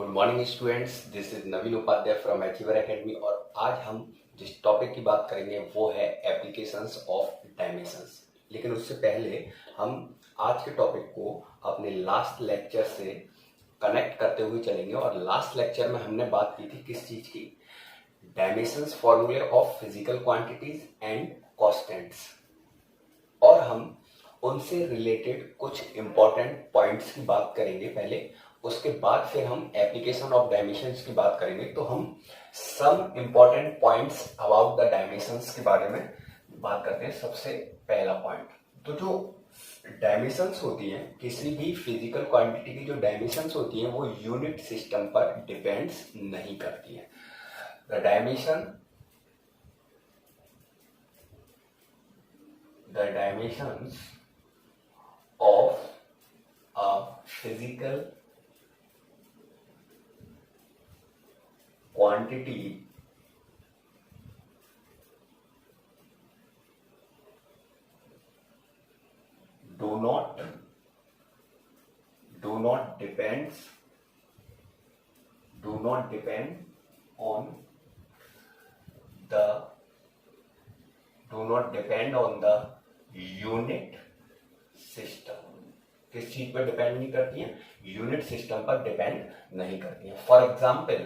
Good morning students, this is Naveen Upadhyay from Achiever Academy. और आज हम जिस टॉपिक की बात करेंगे वो है एप्लीकेशंस ऑफ डायमेंशंस। लेकिन उससे पहले हम आज के टॉपिक को अपने लास्ट लेक्चर से कनेक्ट करते हुए चलेंगे। और लास्ट लेक्चर में हमने बात की थी किस चीज की? डायमेंशंस फॉर्मूले of physical quantities and constants. और हम उनसे रिलेटेड कुछ इंपॉर्टेंट पॉइंट्स की बात करेंगे पहले, उसके बाद फिर हम एप्लीकेशन ऑफ डायमेंशंस की बात करेंगे। तो हम some important points about the dimensions के बारे में बात करते हैं। सबसे पहला पॉइंट, तो जो डायमेंशंस होती हैं किसी भी फिजिकल क्वांटिटी की, जो डायमेंशंस होती हैं वो यूनिट सिस्टम पर डिपेंड्स नहीं करती हैं। The dimensions of a physical quantity do not depend on the unit system. किस चीज पर डिपेंड नहीं करती हैं? यूनिट सिस्टम पर डिपेंड नहीं करती हैं। फॉर एग्जाम्पल,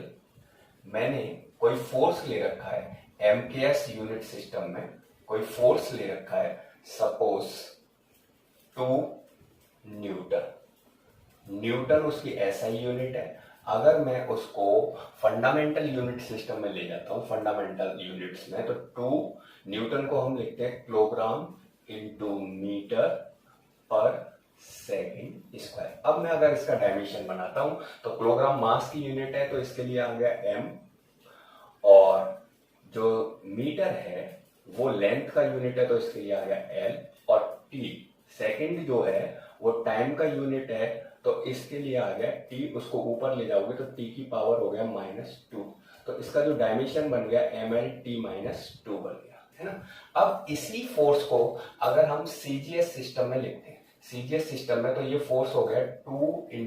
मैंने कोई फोर्स ले रखा है एमकेएस यूनिट सिस्टम में, कोई फोर्स ले रखा है सपोज 2 न्यूटन उसकी एसआई यूनिट है। अगर मैं उसको फंडामेंटल यूनिट सिस्टम में ले जाता हूं, फंडामेंटल यूनिट्स में, तो 2 न्यूटन को हम लिखते हैं किलोग्राम इंटू मीटर पर सेकेंड स्क्वायर। अब मैं अगर इसका डायमेंशन बनाता हूं तो किलोग्राम मास की यूनिट है तो इसके लिए आ गया एम, और जो मीटर है वो लेंथ का यूनिट है तो इसके लिए आ गया एल, और टी सेकेंड जो है वो टाइम का यूनिट है तो इसके लिए आ गया टी। उसको ऊपर ले जाओगे तो टी की पावर हो गया -2। तो इसका जो डायमेंशन बन गया ml t-2 बन गया, है ना। अब इसी फोर्स को अगर हम सीजीएस सिस्टम में लिखते हैं, सीजीएस सिस्टम में, तो ये फोर्स हो गया 2 ×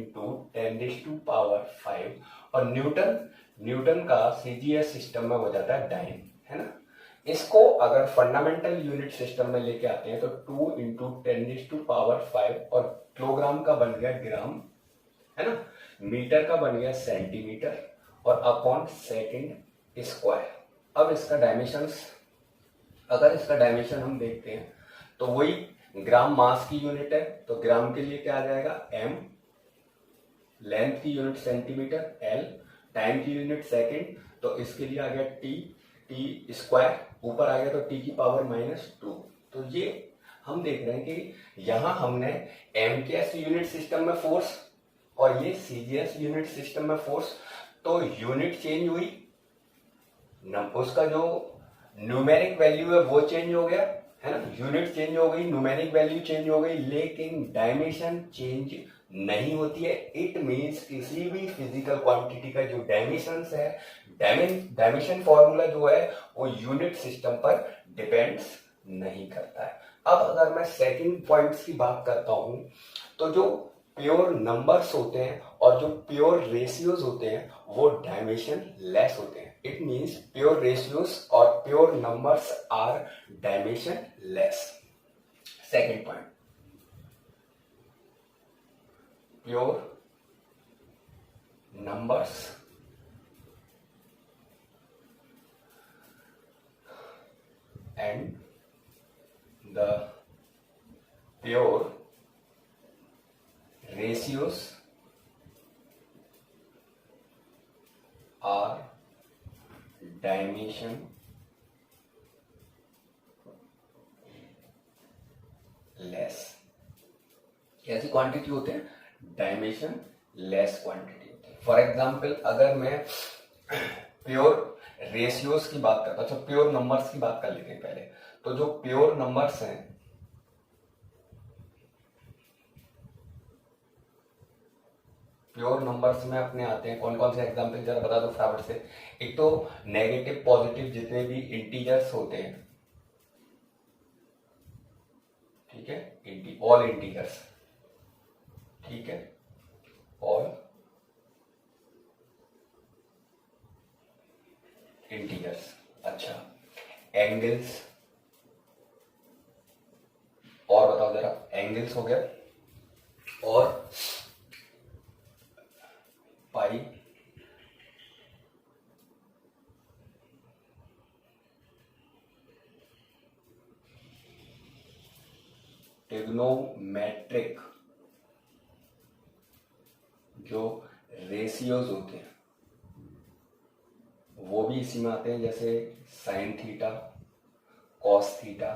10⁵ और न्यूटन का सीजीएस सिस्टम में हो जाता है डाइन, है ना। इसको अगर फंडामेंटल यूनिट सिस्टम में लेके आते हैं तो 2 × 10⁵ और किलोग्राम का बन गया ग्राम, है ना। मीटर का बन गया सेंटीमीटर और अपॉन सेकेंड स्क्वायर। अब इसका डायमेंशंस, अगर इसका डायमेंशन हम देखते हैं तो वही ग्राम मास की यूनिट है तो ग्राम के लिए क्या आ जाएगा m, लेंथ की यूनिट सेंटीमीटर, l टाइम की यूनिट सेकेंड, तो इसके लिए आ गया टी स्क्वायर, ऊपर आ गया तो टी की पावर -2। तो ये हम देख रहे हैं कि यहां हमने एमकेएस यूनिट सिस्टम में फोर्स और ये सीजीएस यूनिट सिस्टम में फोर्स, तो यूनिट चेंज हुई, उसका जो न्यूमेरिक वैल्यू है वो चेंज हो गया, है ना। यूनिट चेंज हो गई, न्यूमेरिक वैल्यू चेंज हो गई, लेकिन डायमेंशन चेंज नहीं होती है। इट मींस किसी भी फिजिकल क्वांटिटी का जो डायमेंशंस है, डायमेंशन फॉर्मूला जो है वो यूनिट सिस्टम पर डिपेंड्स नहीं करता है। अब अगर मैं सेकंड पॉइंट्स की बात करता हूं तो जो प्योर नंबर्स होते हैं और जो प्योर रेशियोज होते हैं वो डायमेंशन लेस होते हैं। इट मींस प्योर रेशियोज और pure numbers are dimensionless. Second point, pure numbers and the pure ratios are dimension less। कैसी क्वांटिटी होते हैं? डायमेंशन लेस क्वांटिटी होती है। फॉर एग्जाम्पल, अगर मैं प्योर रेशियोज की बात करता हूं, तो प्योर नंबर्स की बात कर लेते हैं पहले। तो जो प्योर नंबर्स हैं, प्योर नंबर्स में अपने आते हैं कौन कौन से एग्जाम्पल, जरा बता दो फटाफट से। एक तो नेगेटिव पॉजिटिव जितने भी इंटीजर्स होते हैं, ठीक है, ऑल इंटीजर्स, ठीक है, ऑल इंटीजर्स। अच्छा, एंगल्स, और बताओ जरा, एंगल्स हो गया, और पाई, ट्रिग्नोमेट्रिक जो रेशियोज होते हैं वो भी इसी में आते हैं, जैसे sine theta, cos theta,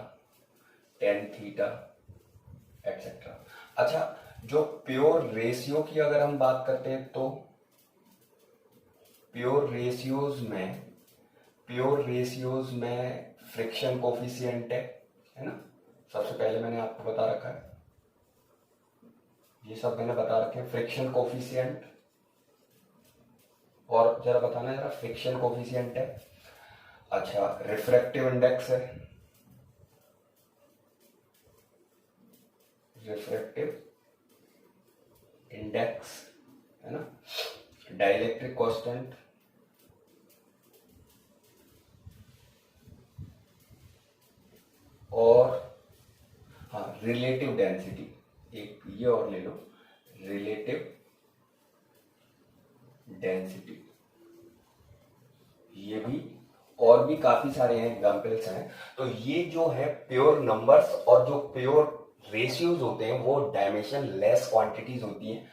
tan theta etcetera. अच्छा, जो प्योर रेशियो की अगर हम बात करते हैं तो प्योर रेशियोज में फ्रिक्शन कोफिशिएंट है ना, सबसे पहले मैंने आपको बता रखा है, ये सब मैंने बता रखे हैं, फ्रिक्शन कोफिशिएंट, और जरा बताना जरा, फ्रिक्शन कोफिशिएंट है। अच्छा, रिफ्रैक्टिव इंडेक्स है, रिफ्रैक्टिव इंडेक्स है ना, डाइलेक्ट्रिक कांस्टेंट, और हाँ रिलेटिव डेंसिटी, एक ये और ले लो, रिलेटिव डेंसिटी, ये भी, और भी काफी सारे हैं, एग्जाम्पल्स हैं। तो ये जो है प्योर नंबर्स, और जो प्योर रेशियोज होते हैं वो डायमेंशन लेस क्वांटिटीज होती हैं।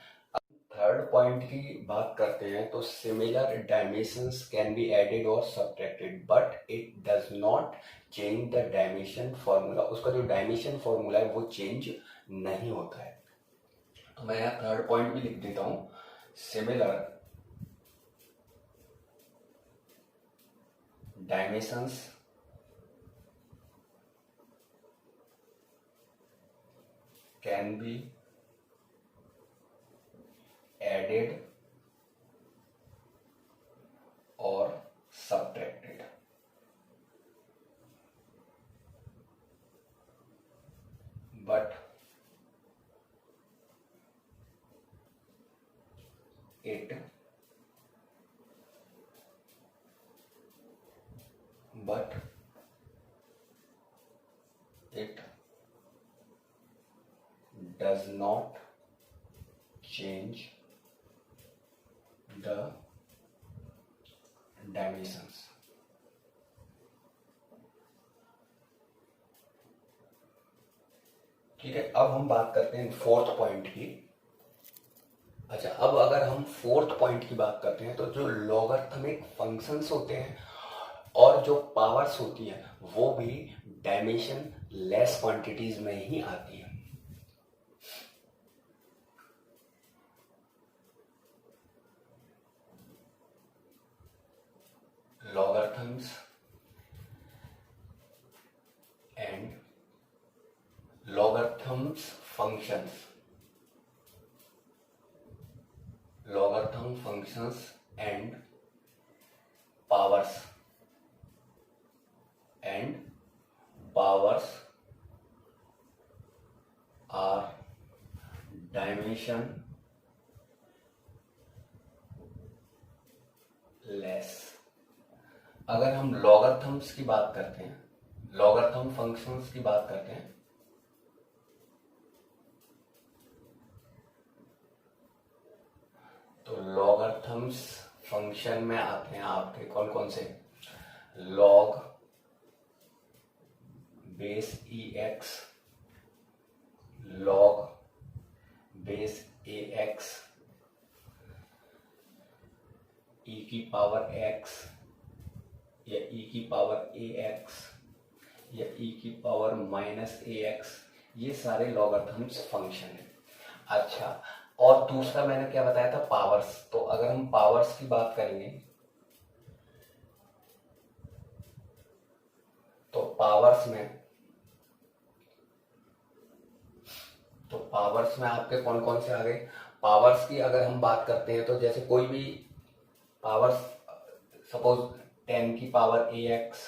थर्ड पॉइंट की बात करते हैं तो similar dimensions can be added और subtracted but it does not change the dimension formula, उसका जो डायमेंशन फॉर्मूला है वो चेंज नहीं होता है। तो मैं यहाँ थर्ड पॉइंट भी लिख देता हूं, similar dimensions can B added or subtracted, but it does not change the dimensions। ठीक है, अब हम बात करते हैं फोर्थ पॉइंट की। अच्छा, अब अगर हम फोर्थ पॉइंट की बात करते हैं तो जो लॉगरिथमिक फंक्शंस होते हैं और जो पावर्स होती है वो भी डायमेंशन लेस क्वांटिटीज में ही आती है। logarithms and logarithms functions, logarithm functions and powers are dimension less। अगर हम लॉगरिथम्स की बात करते हैं, लॉगरिथम फंक्शंस की बात करते हैं, तो लॉगरिथम्स फंक्शन में आते हैं आपके कौन कौन से, लॉग बेस ई एक्स, लॉग बेस ए एक्स, ई की पावर एक्स, या ई की पावर ए एक्स, या ई की पावर माइनस ए एक्स, ये सारे लॉगरिथम्स फंक्शन है। अच्छा, और दूसरा मैंने क्या बताया था, पावर्स। तो अगर हम पावर्स की बात करेंगे तो पावर्स में आपके कौन कौन से आ गए। पावर्स की अगर हम बात करते हैं तो जैसे कोई भी पावर्स, सपोज 10 की पावर ए एक्स,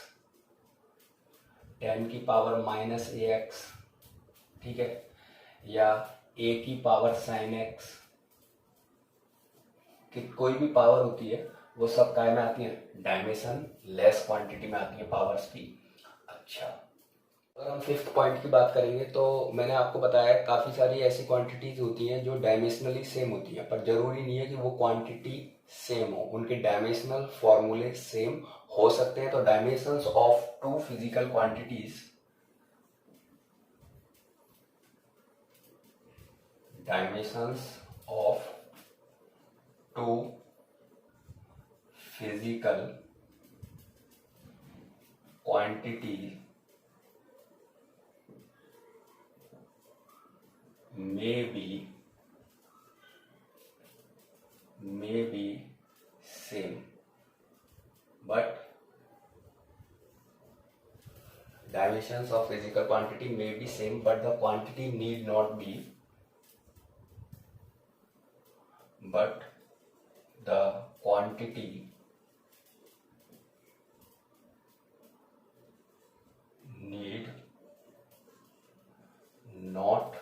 10 की पावर माइनस ए एक्स, ठीक है, या ए की पावर साइन एक्स, कि कोई भी पावर होती है वो सब काय में आती हैं, डायमेंशन लेस क्वांटिटी में आती है पावर्स की। अच्छा, अगर हम फिफ्थ पॉइंट की बात करेंगे तो मैंने आपको बताया काफ़ी सारी ऐसी क्वांटिटीज होती हैं जो डायमेंशनली सेम होती हैं, पर जरूरी नहीं है कि वो क्वांटिटी सेम हो, उनके डायमेंशनल फॉर्मूले सेम हो सकते हैं। तो dimensions of two physical quantities, dimensions of two physical quantity may be same, but dimensions of physical quantity may be same, but the quantity need not be, but the quantity need not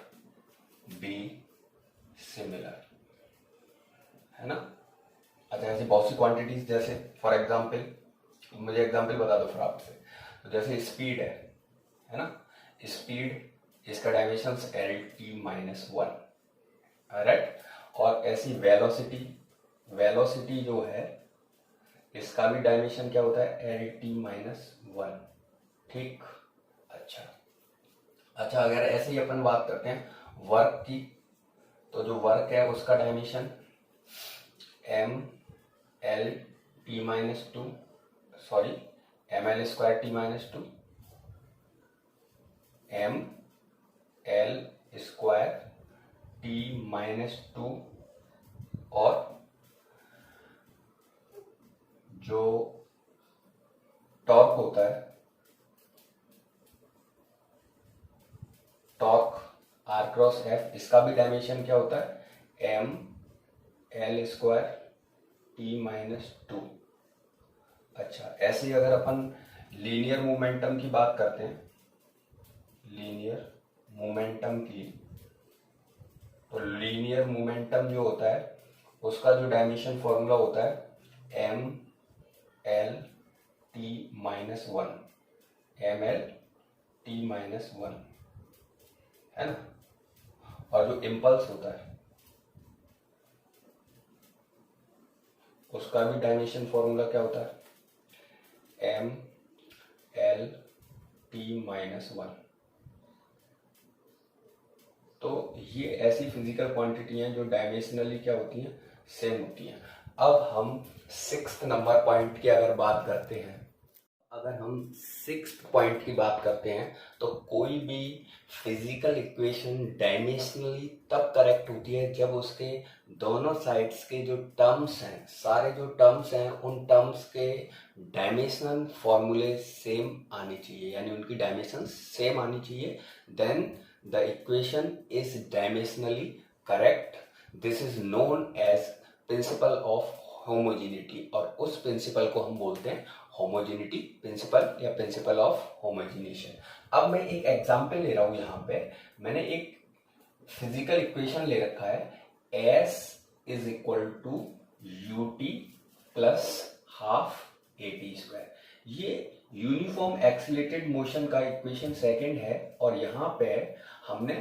be similar, है ना। अच्छा, ऐसी बहुत सी quantities, जैसे for example, मुझे example बता दो फिर आपसे। तो जैसे स्पीड है ना, स्पीड इसका डायमेंशंस LT-1, राइट। और ऐसी वेलोसिटी जो है इसका भी डायमेंशन क्या होता है, LT-1, ठीक। अच्छा, अगर ऐसे ही अपन बात करते हैं वर्क की, तो जो वर्क है उसका dimension ML-T-2, sorry ML²T-2, ML²T-2, और जो टॉर्क होता है, टॉर्क R×F, इसका भी डायमेंशन क्या होता है, ML²T-2। अच्छा, ऐसे ही अगर अपन लीनियर मोमेंटम की बात करते हैं, लीनियर मोमेंटम की, तो लीनियर मोमेंटम जो होता है उसका जो डायमेंशन फॉर्मूला होता है ML-T-1, ML-T-1, है ना। और जो इम्पल्स होता है उसका भी डायमेंशन फॉर्मूला क्या होता है, ML-T-1। तो ये ऐसी फिजिकल क्वांटिटी हैं जो डायमेंशनली क्या होती हैं, सेम होती हैं। अब हम सिक्स्थ नंबर पॉइंट की अगर बात करते हैं, तो कोई भी फिजिकल इक्वेशन डायमेंशनली तब करेक्ट होती है जब उसके दोनों साइड्स के जो टर्म्स हैं, सारे जो टर्म्स हैं, उन टर्म्स के डायमेंशनल फॉर्मूले सेम आनी चाहिए, यानी उनकी डायमेंशन सेम आनी चाहिए। Then the equation is dimensionally correct. This is known as principle of homogeneity, और उस प्रिंसिपल को हम बोलते हैं होमोजेनिटी प्रिंसिपल या प्रिंसिपल ऑफ होमोजेनेशन। अब मैं एक एग्जांपल ले रहा हूं, यहाँ पे मैंने एक फिजिकल इक्वेशन ले रखा है, S is equal to UT plus half AT²। ये यूनिफॉर्म एक्सीलरेटेड मोशन का इक्वेशन सेकंड है, और यहाँ पे हमने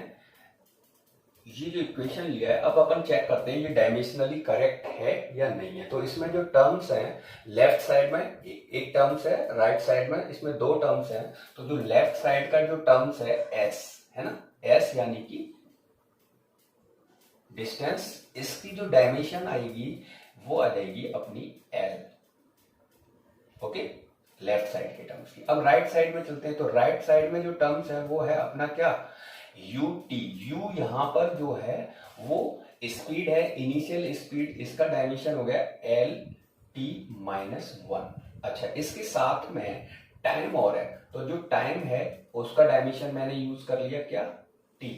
ये जो इक्वेशन लिया है, अब अपन चेक करते हैं ये डायमेंशनली करेक्ट है या नहीं है। तो इसमें जो टर्म्स हैं, लेफ्ट साइड में एक टर्म्स है, राइट साइड में इसमें दो टर्म्स हैं। तो जो लेफ्ट साइड का जो टर्म्स है S, है ना, S यानी कि डिस्टेंस, इसकी जो डायमेंशन आएगी वो आ जाएगी अपनी L, ओके, लेफ्ट साइड के टर्म्स की। अब राइट साइड में चलते हैं, तो राइट साइड में जो टर्म्स है वो है अपना क्या, UT। U यहां पर जो है वो स्पीड है, इनिशियल स्पीड, इसका डायमेंशन हो गया LT-1। अच्छा, इसके साथ में टाइम और है, तो जो टाइम है उसका डायमेंशन मैंने यूज कर लिया क्या, T,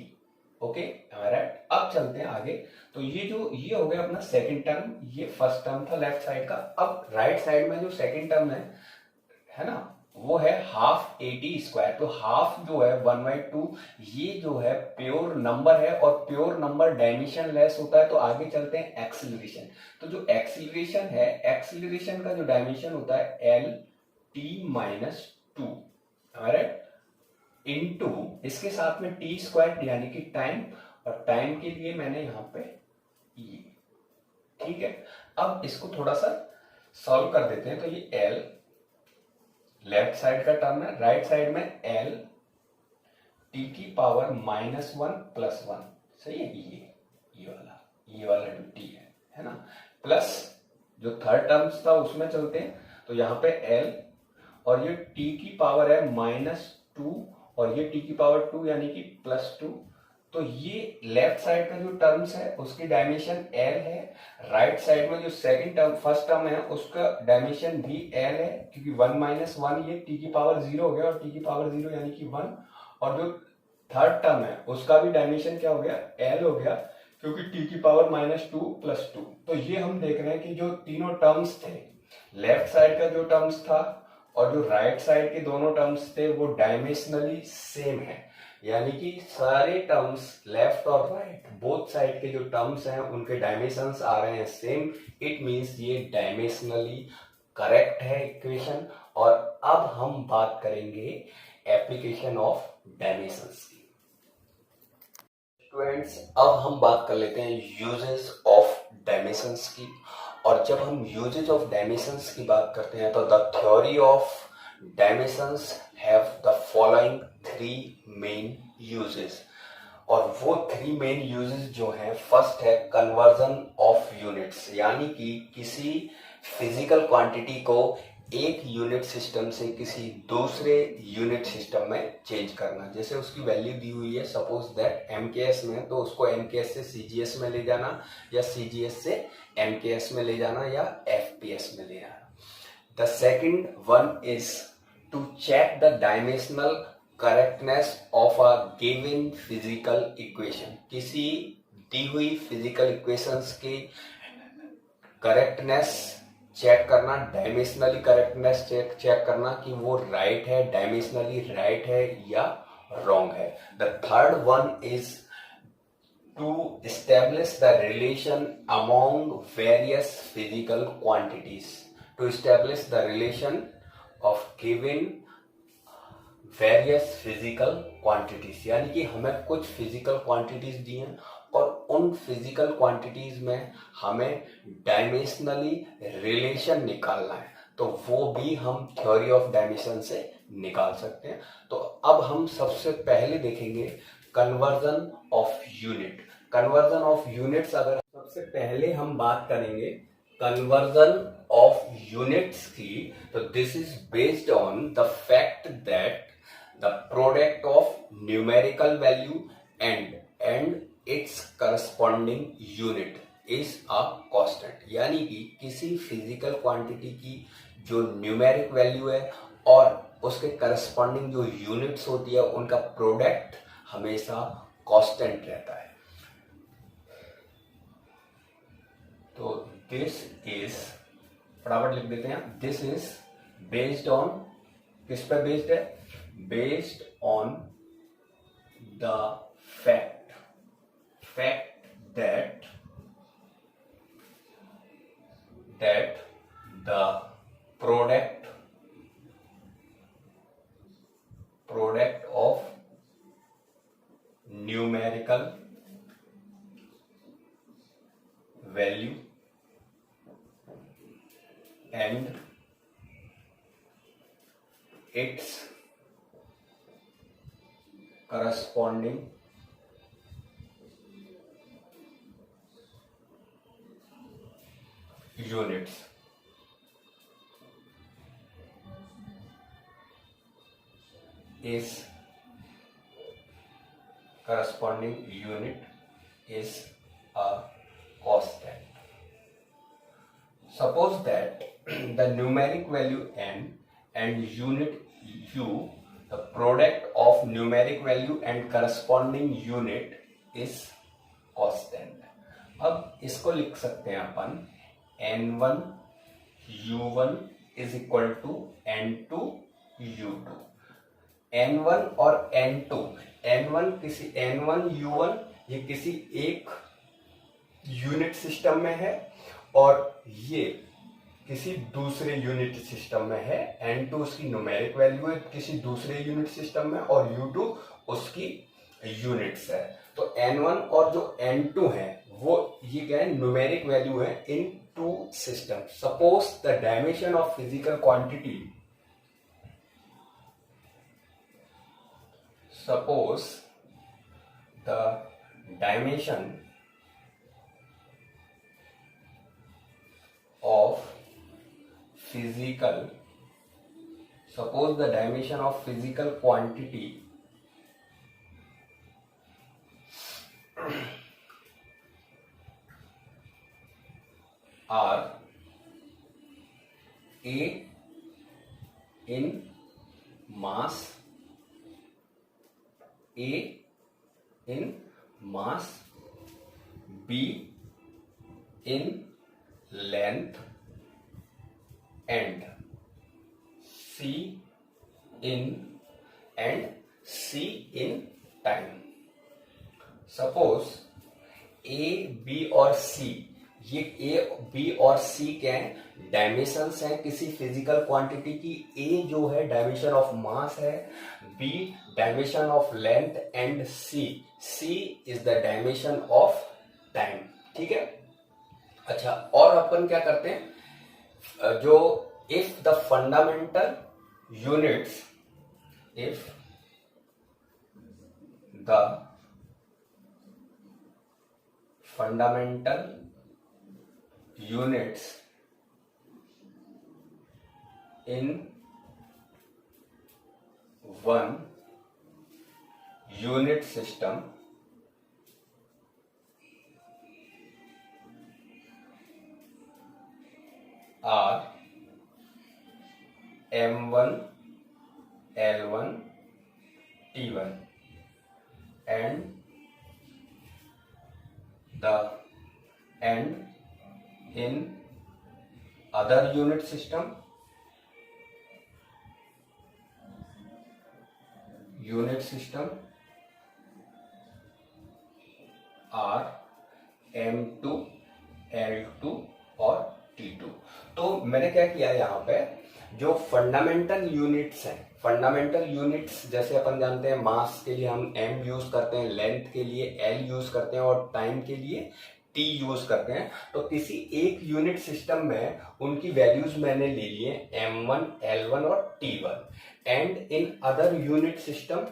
ओके, राइट। अब चलते हैं आगे। तो ये हो गया अपना सेकंड टर्म, ये फर्स्ट टर्म था लेफ्ट साइड का। अब राइट साइड में जो सेकंड टर्म है ना, वो है हाफ 80 स्क्वायर। तो हाफ जो है 1/2, ये जो है प्योर नंबर है और प्योर नंबर डायमेंशन लेस होता है। तो आगे चलते हैं एक्सीलरेशन। तो जो एक्सीलरेशन है, एक्सीलरेशन का जो डायमेंशन होता है LT-2 हमारे इनटू इसके साथ में T² यानी कि टाइम, और टाइम के लिए मैंने यहां पे ये, ठीक है। अब इसको थोड़ा सा सॉल्व कर देते हैं। तो ये L लेफ्ट साइड का टर्म है, राइट साइड में L T⁻⁻1 + 1, सही है। ये वाला जो T है ना, प्लस जो थर्ड टर्म्स था उसमें चलते हैं। तो यहाँ पे L और ये T की पावर है -2 और ये T की पावर 2 यानी कि +2। तो ये लेफ्ट साइड का जो टर्म्स है उसकी डायमेंशन L है, राइट साइड में जो सेकंड टर्म फर्स्ट टर्म है उसका डायमेंशन भी L है, क्योंकि 1 - 1 ये T की पावर 0 हो गया और T की पावर 0 यानी कि 1। और जो थर्ड टर्म है उसका भी डायमेंशन क्या हो गया, L हो गया, क्योंकि T की पावर -2 + 2। तो ये हम देख रहे हैं कि जो तीनों टर्म्स थे, लेफ्ट साइड का जो टर्म्स था और जो राइट साइड के दोनों टर्म्स थे वो डायमेंशनली सेम है। यानी कि सारे टर्म्स लेफ्ट और राइट बोथ साइड के जो टर्म्स हैं उनके डायमेंशंस आ रहे हैं सेम। इट मींस ये डायमेंशनली करेक्ट है इक्वेशन। और अब हम बात करेंगे एप्लीकेशन ऑफ डायमेंशंस की। स्टूडेंट्स, अब हम बात कर लेते हैं यूजेस ऑफ डायमेंशंस की। और जब हम यूजेज ऑफ डायमेंशंस की बात करते हैं तो the theory of dimensions have the following 3 main uses. और वो 3 मेन यूजेस जो हैं, फर्स्ट है कन्वर्जन ऑफ यूनिट्स, यानी कि किसी फिजिकल क्वांटिटी को एक यूनिट सिस्टम से किसी दूसरे यूनिट सिस्टम में चेंज करना। जैसे उसकी वैल्यू दी हुई है सपोज दैट MKS में, तो उसको MKS से CGS में ले जाना या CGS से MKS में ले जाना या FPS में ले जाना। The second one is to check the dimensional correctness of a given physical equation. किसी दी हुई फिजिकल इक्वेशंस की करेक्टनेस चेक करना, डायमेंशनली करेक्टनेस चेक करना कि वो राइट है, डायमेंशनली राइट है या रॉन्ग है। The third one is to establish the relation among various physical quantities, to establish the relation of given various physical quantities। यानी कि हमें कुछ फिजिकल क्वांटिटीज दी हैं और उन फिजिकल क्वांटिटीज में हमें डायमेंशनली रिलेशन निकालना है, तो वो भी हम थ्योरी ऑफ डायमेंशन से निकाल सकते हैं। तो अब हम सबसे पहले देखेंगे conversion of unit. Conversion of units, अगर सबसे पहले हम बात करेंगे कन्वर्जन ऑफ यूनिट्स की, तो this is based on the fact that the product of numerical value and it's corresponding unit is a constant. यानी कि किसी फिजिकल क्वांटिटी की जो न्यूमेरिक वैल्यू है और उसके करस्पॉन्डिंग जो यूनिट्स होती है उनका प्रोडक्ट हमेशा कांस्टेंट रहता है। तो दिस इज, फटाफट लिख देते हैं, दिस इज बेस्ड ऑन, किस पे बेस्ड है, based on the fact that the product of numerical value and its corresponding units is corresponding unit is a constant. Suppose that the numeric value n and unit u, the product of numeric value and corresponding unit is constant. अब इसको लिख सकते हैं अपन n1 u1 is equal to n2 U2, N1 और N2, N1 किसी N1 U1 ये किसी एक यूनिट सिस्टम में है और ये किसी दूसरे यूनिट सिस्टम में है। N2 उसकी न्यूमेरिक वैल्यू है किसी दूसरे यूनिट सिस्टम में और U2 उसकी यूनिट्स है। तो N1 और जो N2 है वो ये क्या है, न्यूमेरिक वैल्यू है in two system. Suppose the dimension of physical quantity, suppose the dimension of physical, suppose the dimension of physical quantity are A in mass, A in mass, B in length and C in time. Suppose A, B और C, ये A, B और C क्या है, dimensions हैं किसी physical quantity की। A जो है डायमेंशन ऑफ मास है, B dimension of length and C is the dimension of time. ठीक है। अच्छा, और अपन क्या करते हैं, जो if the fundamental units, if the fundamental units in one unit system are M1, L1, T1 and in other unit system are M2, L2 और T2। तो मैंने क्या किया यहाँ पे, जो फंडामेंटल यूनिट्स हैं, फंडामेंटल यूनिट्स जैसे अपन जानते हैं मास के लिए हम M यूज करते हैं, लेंथ के लिए L यूज करते हैं और टाइम के लिए T यूज करते हैं। तो किसी एक यूनिट सिस्टम में उनकी वैल्यूज मैंने ले लिए M1, L1 और T1 and in other unit system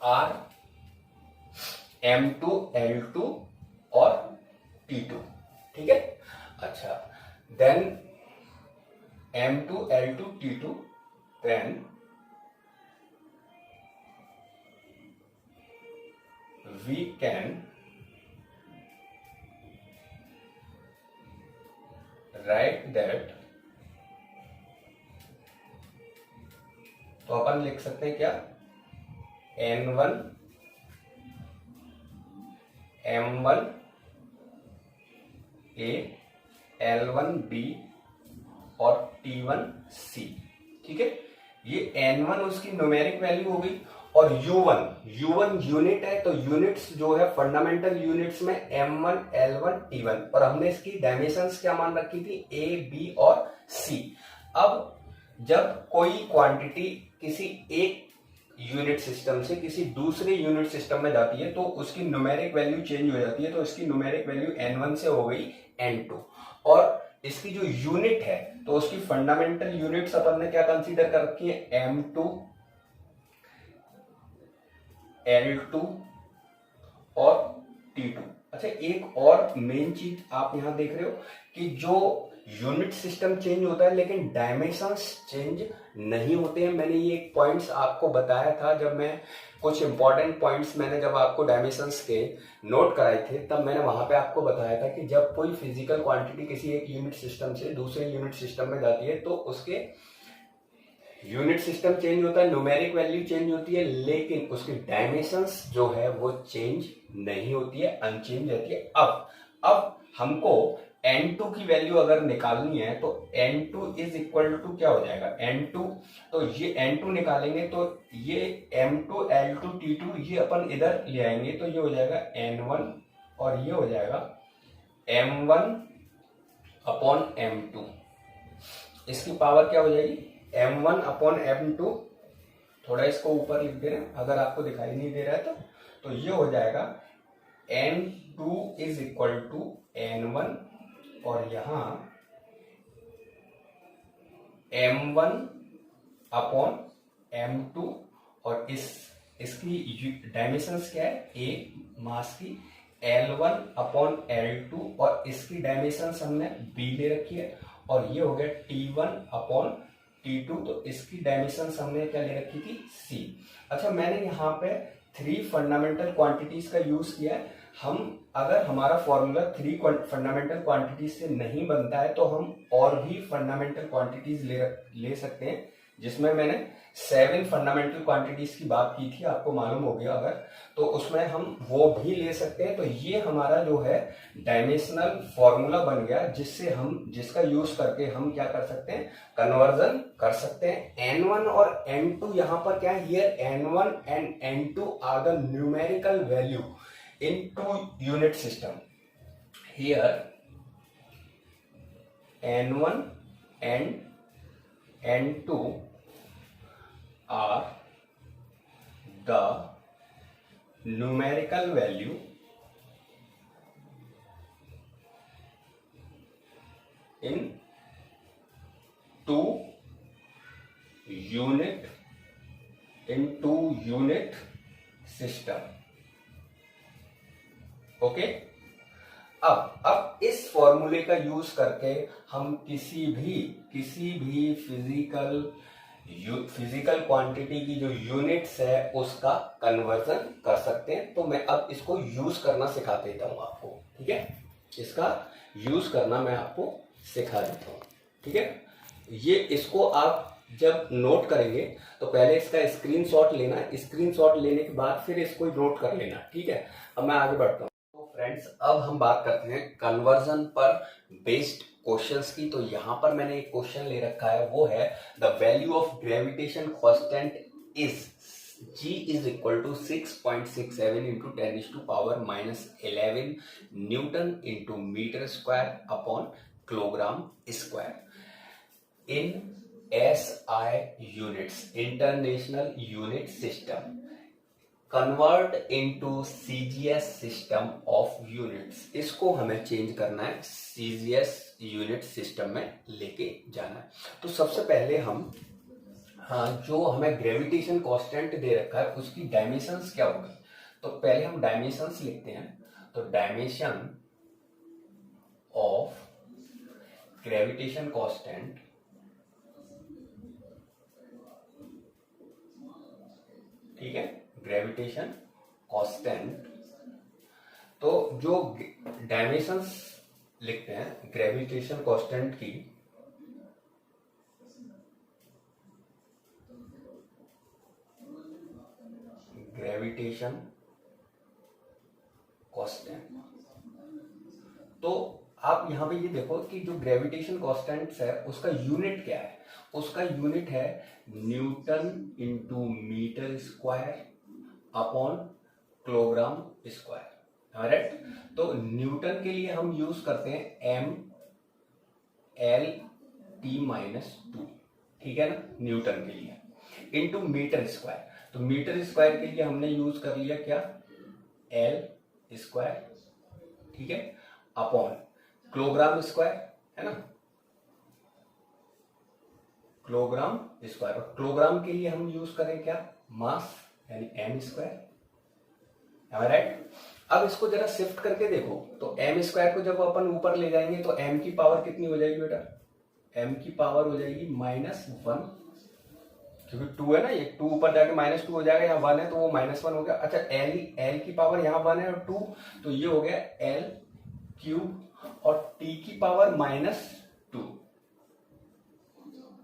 are M2, L2 और T2। ठीक है। अच्छा, then M2, L2, T2, then we can write that, तो अपन लिख सकते हैं क्या, N1 M1 A, L1 B और T1 C। ठीक है। ये N1 उसकी न्यूमेरिक वैल्यू हो गई और U1 यूनिट है, तो यूनिट्स जो है फंडामेंटल यूनिट्स में M1, L1, T1 और हमने इसकी डायमेंशंस क्या मान रखी थी, A, B और C। अब जब कोई क्वांटिटी किसी एक यूनिट सिस्टम से किसी दूसरे यूनिट सिस्टम में जाती है तो उसकी न्यूमेरिक वैल्यू चेंज हो जाती है। तो इसकी न्यूमेरिक वैल्यू N1 से हो गई N2 और इसकी जो यूनिट है तो उसकी फंडामेंटल यूनिट्स अपन ने क्या कंसीडर कर रखी है, M2, L2 और T2। अच्छा, एक और मेन चीज आप यहां देख रहे हो कि जो यूनिट सिस्टम चेंज होता है लेकिन डायमेंशंस चेंज नहीं होते हैं। मैंने ये पॉइंट्स आपको बताया था जब मैं कुछ इंपॉर्टेंट पॉइंट्स मैंने जब आपको डायमेंशंस के नोट कराए थे, तब मैंने वहां पे आपको बताया था कि जब कोई फिजिकल क्वांटिटी किसी एक यूनिट सिस्टम से दूसरे यूनिट सिस्टम में जाती है तो उसके यूनिट सिस्टम चेंज होता है, न्यूमेरिक वैल्यू चेंज होती है, लेकिन उसकी डायमेंशंस जो है वो चेंज नहीं होती है, अनचेंज रहती है। अब हमको N2 की वैल्यू अगर निकालनी है तो N2 इज इक्वल टू क्या हो जाएगा, N2, तो ये N2 निकालेंगे तो ये M2 L2 T2 ये अपन इधर ले आएंगे तो ये हो जाएगा N1 और ये हो जाएगा M1 अपॉन M2। इसकी पावर क्या हो जाएगी, M1 अपॉन M2, थोड़ा इसको ऊपर लिख दे रहे हैं अगर आपको दिखाई नहीं दे रहा है तो ये हो जाएगा N2 is equal to N1 और यहां M1 अपॉन M2 और इसकी डायमेंशंस क्या है, A मास की, L1 अपॉन L2 और इसकी डायमेंशंस हमने B ले रखी है और ये हो गया T1 अपॉन T2, तो इसकी डायमेंशंस हमने क्या ले रखी थी, C। अच्छा, मैंने यहाँ पे 3 फंडामेंटल क्वांटिटीज का यूज किया है। हम अगर हमारा फॉर्मूला 3 फंडामेंटल क्वांटिटीज से नहीं बनता है तो हम और भी फंडामेंटल क्वांटिटीज ले सकते हैं, जिसमें मैंने 7 फंडामेंटल क्वांटिटीज की बात की थी, आपको मालूम हो गया अगर, तो उसमें हम वो भी ले सकते हैं। तो ये हमारा जो है डायमेंशनल फॉर्मूला बन गया, जिसका यूज करके हम क्या कर सकते हैं, कन्वर्जन कर सकते हैं। N1 और N2 यहाँ पर क्या है, here N1 and N2 are the numerical value in 2 unit system. Here N1 and N2 are the numerical value in 2 unit system. Okay, अब इस फॉर्मूले का यूज करके हम किसी भी फिजिकल क्वांटिटी की जो यूनिट्स है उसका कन्वर्जन कर सकते हैं। तो मैं अब इसको यूज करना सिखा देता हूं आपको, ठीक है, इसका यूज करना मैं आपको सिखा देता हूं, ठीक है। ये इसको आप जब नोट करेंगे तो पहले इसका स्क्रीनशॉट लेना, स्क्रीनशॉट लेने के बाद फिर इसको नोट कर लेना, ठीक है। अब मैं आगे बढ़ता हूं। फ्रेंड्स, अब हम बात करते हैं कन्वर्जन पर बेस्ड क्वेश्चंस की। तो यहां पर मैंने एक क्वेश्चन ले रखा है, वो है the value of gravitation constant is G is equal to 6.67 into 10⁻⁻11 newton into metre square upon kilogram square in SI units, international unit system, convert into CGS system of units. इसको हमें change करना है, CGS unit system में लेके जाना है। तो सबसे पहले हम जो हमें ग्रेविटेशन कांस्टेंट दे रखा है उसकी डायमेंशंस क्या होगी, तो पहले हम डायमेंशंस लिखते हैं। तो डायमेंशन ऑफ ग्रेविटेशन कांस्टेंट ठीक है, ग्रेविटेशन कांस्टेंट। तो जो डायमेंशंस लिखते हैं ग्रेविटेशन कांस्टेंट की, ग्रेविटेशन कांस्टेंट, तो आप यहां पे ये देखो कि जो ग्रेविटेशन कांस्टेंट है उसका यूनिट क्या है, उसका यूनिट है newton into metre square upon kilogram square, right. तो न्यूटन के लिए हम यूज करते हैं ML/T-2, ठीक है ना, न्यूटन के लिए, इंटू मीटर स्क्वायर। तो मीटर स्क्वायर के लिए हमने यूज कर लिया क्या, L स्क्वायर, ठीक है, अपॉन किलोग्राम स्क्वायर, है ना, किलोग्राम स्क्वायर। और किलोग्राम के लिए हम यूज करें क्या, मास, यानी M स्क्वायर, राइट। अब इसको जरा शिफ्ट करके देखो, तो M स्क्वायर को जब अपन ऊपर ले जाएंगे तो M की पावर कितनी हो जाएगी बेटा, M की पावर हो जाएगी -1, क्योंकि 2 है ना, ये 2 ऊपर जाके -2 हो जाएगा, यहाँ 1 है तो वो -1 हो गया। अच्छा, L की पावर यहाँ 1 है और 2, तो ये हो गया L³ और T की पावर -2,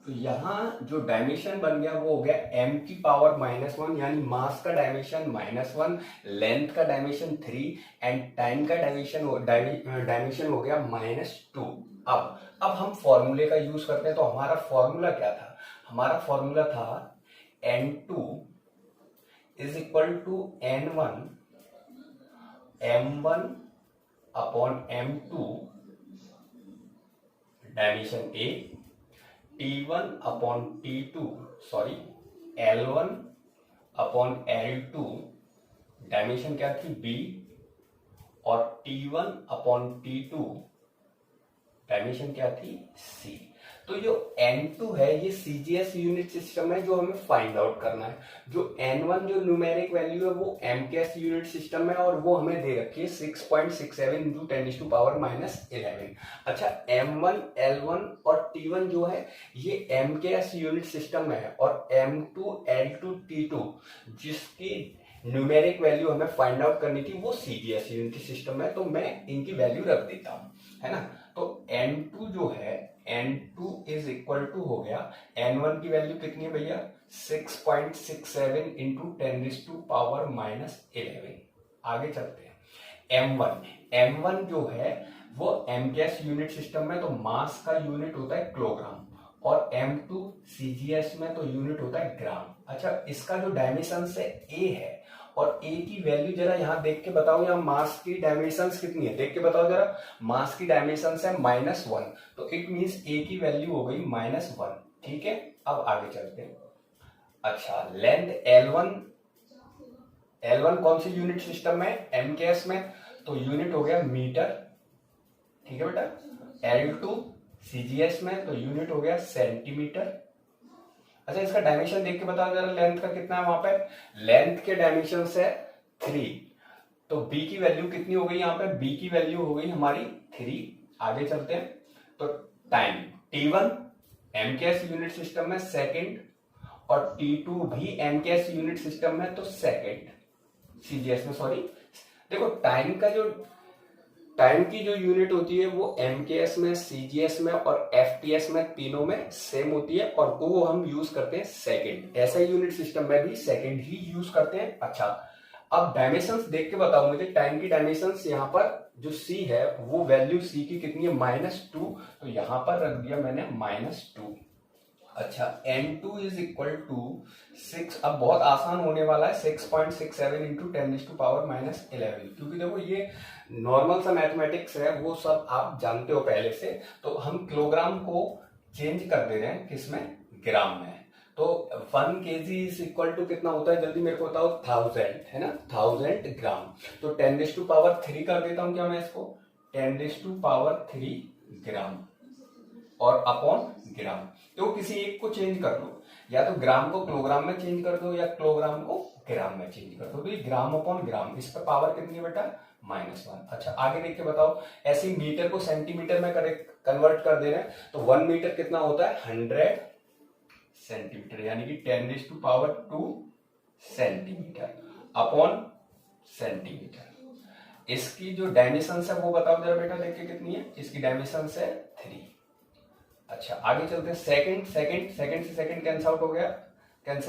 तो यहाँ जो डायमेंशन बन गया वो हो गया m की पावर -1, यानी मास का डायमेंशन -1, लेंथ का डायमेंशन 3 एंड टाइम का डायमेंशन हो गया -2। अब हम फॉर्मूले का यूज करते हैं। तो हमारा फॉर्मूला क्या था? हमारा फॉर्मूला था n2 is equal to n1 m1 upon m2 dimension a, T1 upon T2 sorry L1 upon L2 dimension क्या थी B, और T1 अपॉन T2 डायमेंशन क्या थी C। तो जो N2 है ये CGS यूनिट सिस्टम है जो हमें फाइंड आउट करना है। जो N1 जो न्यूमेरिक वैल्यू है वो MKS यूनिट सिस्टम है और वो हमें दे रखी है 6.67 इंटू 10⁻⁻11। अच्छा, M1 L1 और T1 जो है ये MKS यूनिट सिस्टम है, और M2 L2 T2 जिसकी न्यूमेरिक वैल्यू हमें फाइंड आउट करनी थी वो CGS यूनिट सिस्टम है। तो मैं इनकी वैल्यू रख देता हूं, है ना। तो N2 जो है N2 इज इक्वल टू हो गया, N1 की वैल्यू कितनी है भैया 6.67 इंटू 10⁻⁻11। आगे चलते हैं। M1 जो है वो MKS यूनिट सिस्टम में तो मास का यूनिट होता है किलोग्राम, और M2 CGS में तो यूनिट होता है ग्राम। अच्छा, इसका जो डायमेंशन है A है, और A की वैल्यू जरा यहाँ देख के बताओ, यहाँ मास की डायमेंशंस कितनी है देख के बताओ जरा। मास की डायमेंशंस है -1, तो इट मींस A की वैल्यू हो गई -1। ठीक है, अब आगे चलते हैं। अच्छा, लेंथ L1 कौन सी यूनिट सिस्टम में? MKS में, तो यूनिट हो गया मीटर। ठीक है बेटा। L2 CGS में तो यूनिट हो गया सेंटीमीटर। अच्छा, इसका डायमेंशन देख के बताओ जरा, लेंथ का कितना है वहां पे? लेंथ के डायमेंशन है 3, तो B की वैल्यू कितनी हो गई यहाँ पे? B की वैल्यू हो गई हमारी 3। आगे चलते हैं। तो time T1 MKS unit system में सेकंड, और T2 भी MKS यूनिट सिस्टम में तो सेकंड, CGS में सॉरी। देखो, टाइम की जो यूनिट होती है वो MKS में, CGS में और FTS में तीनों में सेम होती है, और वो हम यूज करते हैं सेकंड। ऐसा यूनिट सिस्टम में भी सेकंड ही यूज करते हैं। अच्छा, अब डायमेंशंस देख के बताओ मुझे। टाइम की डायमेंशंस यहाँ पर जो C है वो वैल्यू C की कितनी है? -2, तो यहां पर रख दिया मैंने -2। अच्छा, N2 इज इक्वल टू 6। अब बहुत आसान होने वाला है, 6.67 इंटू 10⁻⁻11, क्योंकि देखो ये नॉर्मल सा मैथमेटिक्स है, वो सब आप जानते हो पहले से। तो हम किलोग्राम को चेंज कर दे रहे हैं किसमें? ग्राम में। तो 1 kg इज इक्वल टू कितना होता है? जल्दी मेरे को बताओ। 1000, है ना, 1000 ग्राम। तो 10⁻³ कर देता हूं क्या मैं इसको? 10⁻³ ग्राम और अपॉन ग्राम। तो किसी एक को चेंज कर लो, या तो ग्राम को किलोग्राम में चेंज कर दो या किलोग्राम को ग्राम में चेंज कर दो। तो ये ग्राम अपॉन ग्राम, इस पर पावर कितनी है बेटा? -1। अच्छा, आगे देख के बताओ। ऐसे मीटर को सेंटीमीटर में कन्वर्ट कर दे रहे हैं, तो 1 मीटर कितना होता है? 100 सेंटीमीटर, यानी कि 10⁻² सेंटीमीटर अपॉन सेंटीमीटर। इसकी जो डायमेंशन है वो बताओ जरा बेटा, देख के कितनी है? इसकी डायमेंशन है 3। अच्छा, आगे चलते हैं। सेकंड से सेकंड कैंसिल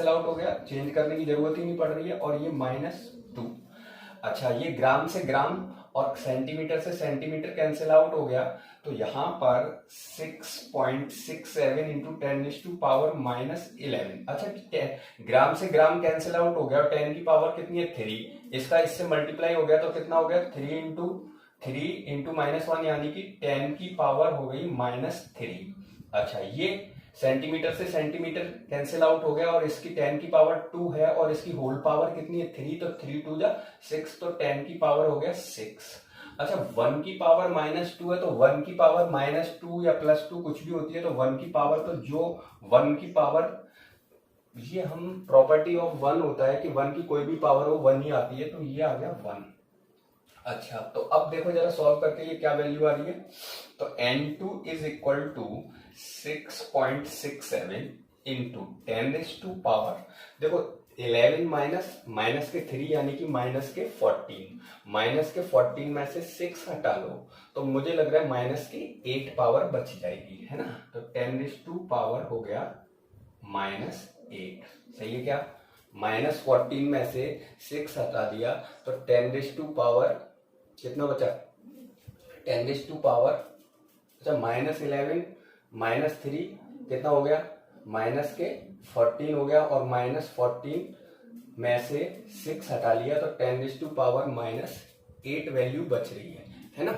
आउट हो गया, चेंज करने की जरूरत ही नहीं पड़ रही है, और ये -2। अच्छा, ये ग्राम से ग्राम और सेंटीमीटर से सेंटीमीटर कैंसिल आउट हो गया, तो यहां पर 6.67 इंटू 10⁻⁻11। अच्छा, ग्राम से ग्राम कैंसिल आउट हो गया, और 10 की पावर कितनी है? 3। इसका इससे मल्टीप्लाई हो गया तो कितना हो गया? 3 इंटू -1, यानी कि 10 की पावर हो गई -3। अच्छा, ये सेंटीमीटर से सेंटीमीटर कैंसिल आउट हो गया, और इसकी 10 की पावर 2 है, और इसकी होल पावर कितनी है? 3, तो 3 2 जा 6, तो 10 की पावर हो गया 6। अच्छा, 1 की पावर -2 है, तो 1 की पावर -2 या +2 कुछ भी होती है, तो 1 की पावर, तो जो 1 की पावर, ये हम प्रॉपर्टी ऑफ 1 होता है कि 1 की कोई भी पावर हो 1 ही आती है, तो ये आ गया 1। अच्छा, तो अब देखो जरा सॉल्व करके ये क्या वैल्यू आ रही है। तो N2 is equal to 6.67 into 10⁻, देखो 11 माइनस के 3 यानी कि माइनस के 14 में से 6 हटा लो तो मुझे लग रहा है माइनस की 8 पावर बच जाएगी, है ना। तो 10⁻² हो गया -8, सही है क्या। -14 में से 6 हटा दिया तो 10⁻, कितना बचा, 10⁻, अच्छा -11 -3 कितना हो गया, माइनस के 14 हो गया, और -14 में से 6 हटा लिया तो 10⁻⁻8 वैल्यू बच रही है ना।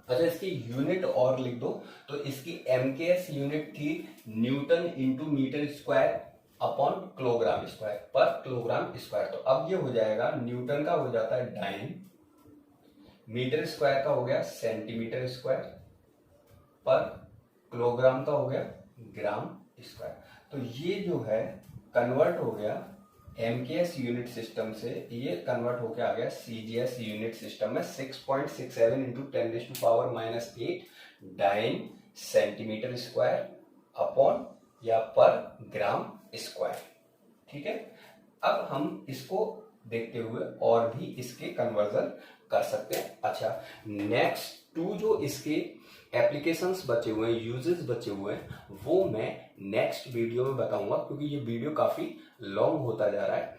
अच्छा, इसकी यूनिट और लिख दो, तो इसकी MKS यूनिट थी newton into metre square upon kilogram square per kilogram square. तो अब ये हो जाएगा, न्यूटन का हो जाता है डाइन, मीटर स्क्वायर का हो गया सेंटीमीटर स्क्वायर, पर किलोग्राम का हो गया ग्राम स्क्वायर। तो ये जो है कन्वर्ट हो गया MKS यूनिट सिस्टम से, ये कन्वर्ट होके आ गया CGS यूनिट सिस्टम में 6.67 into 10⁻⁻8 dyne centimetre square upon या पर ग्राम स्क्वायर। ठीक है, अब हम इसको देखते हुए और भी इसके कन्वर्जन कर सकते हैं। अच्छा, नेक्स्ट 2 जो इसके एप्लीकेशंस बचे हुए हैं, यूजेस बचे हुए हैं, वो मैं नेक्स्ट वीडियो में बताऊंगा, क्योंकि ये वीडियो काफी लॉन्ग होता जा रहा है,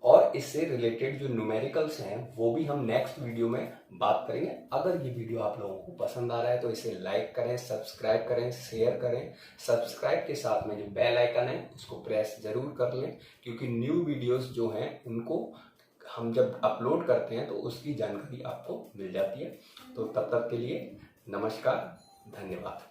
और इससे रिलेटेड जो न्यूमेरिकल्स हैं वो भी हम नेक्स्ट वीडियो में बात करेंगे। अगर ये वीडियो आप लोगों को पसंद आ रहा है तो इसे लाइक करें, सब्सक्राइब करें, शेयर करें। सब्सक्राइब के साथ में जो बेल आइकन है उसको प्रेस जरूर कर लें, क्योंकि न्यू वीडियोस जो हैं उनको हम जब अपलोड करते हैं तो उसकी जानकारी आपको मिल जाती है। तो तब तक के लिए नमस्कार, धन्यवाद।